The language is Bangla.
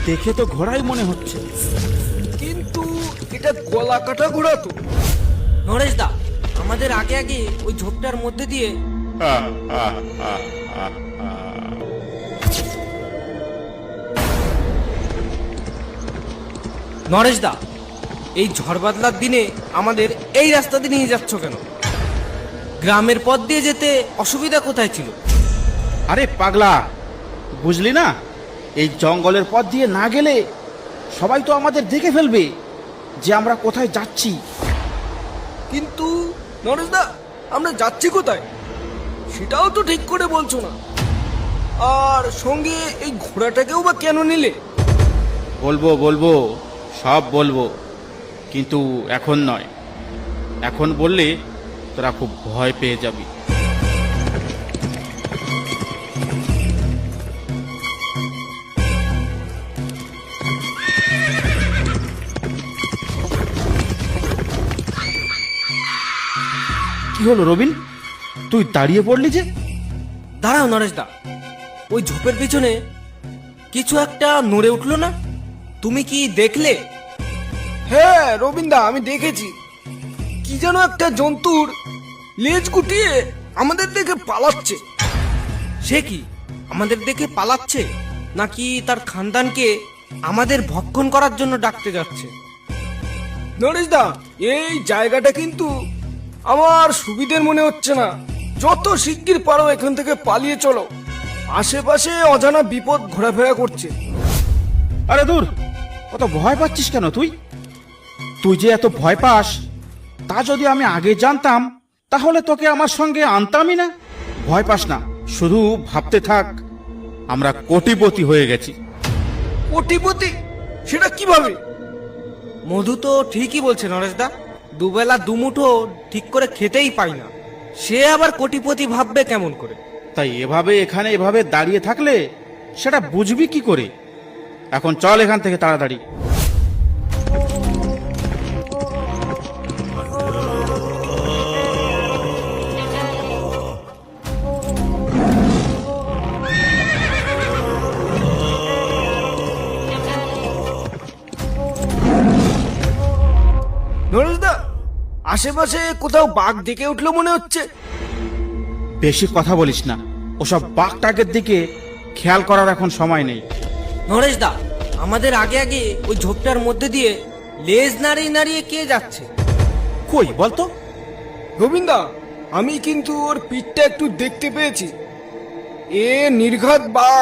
দেখে তো ঘোড়াই মনে হচ্ছে, কিন্তু এটা গলা কাটা ঘোড়া তো। নরেশ দা, আমাদের আগে আগে ওই ঝোপটার মধ্যে দিয়ে নরেশ দা, এই ঝড় বাদলার দিনে আমাদের এই রাস্তা দিয়ে নিয়ে যাচ্ছ কেন? গ্রামের পথ দিয়ে যেতে অসুবিধা কোথায় ছিল? আরে পাগলা, বুঝলি না? এই জঙ্গলের পথ দিয়ে না গেলে সবাই তো আমাদের দেখে ফেলবে যে আমরা কোথায় যাচ্ছি। কিন্তু নরেশ দা, আমরা যাচ্ছি কোথায় সেটাও তো ঠিক করে বলছো না। আর সঙ্গে এই ঘোড়াটাকেও বা কেন নিলে? বলবো বলবো, সব বলবো, কিন্তু এখন নয়। এখন বললে তোরা খুব ভয় পেয়ে যাবি। কি হলো রবিন, তুই দাঁড়িয়ে পড়লি যে? দাঁড়াও নরেশ দা, ওই ঝোপের পিছনে কিছু একটা নড়ে উঠলো না? তুমি কি দেখলে? হ্যাঁ রবীন্দা, আমি দেখেছি। কি যেন একটা জন্তুর লেজ গুটিয়ে আমাদের দেখে পালাচ্ছে। সে কি আমাদের দেখে পালাচ্ছে, নাকি তার খানদানকে আমাদের ভক্ষণ করার জন্য ডাকতে যাচ্ছে? নরেশ দা, এই জায়গাটা কিন্তু আমার সুবিধের মনে হচ্ছে না। যত শিগগির পারো এখান থেকে পালিয়ে চলো। আশেপাশে অজানা বিপদ ঘোরাফেরা করছে। আরে দূর, অত ভয় পাচ্ছিস কেন তুই? তুই যে এত ভয় পাস, তা যদি আমি আগে জানতাম তাহলে তোকে আমার সঙ্গে আনতামই না। ভয় পাস না, শুধু ভাবতে থাক আমরা কোটিপতি হয়ে গেছি। কোটিপতি? সেটা কিভাবে? মধু তো ঠিকই বলছে নরেশ দা, দুবেলা দুমুঠো ঠিক করে খেতেই পাই না, সে আবার কোটিপতি ভাববে কেমন করে? তাই এখানে এভাবে দাঁড়িয়ে থাকলে সেটা বুঝবি কি করে? এখন চল এখান থেকে তাড়াতাড়ি। নরেশ দা, আশেপাশে কোথাও বাঘ দেখে উঠলো মনে হচ্ছে। বেশি কথা বলিস না, ওসব বাঘটাকের দিকে খেয়াল করার এখন সময় নেই। নরেশ দা, আমাদের আগে আগে ওই ঝোপটার মধ্যে দিয়ে লেজ নাড়িয়ে নাড়িয়ে কে যাচ্ছে? কই বলতো? গোবিন্দা, আমি কিন্তু ওর পিঠটা একটু দেখতে পেয়েছি। এ নির্ঘাত বাঘ।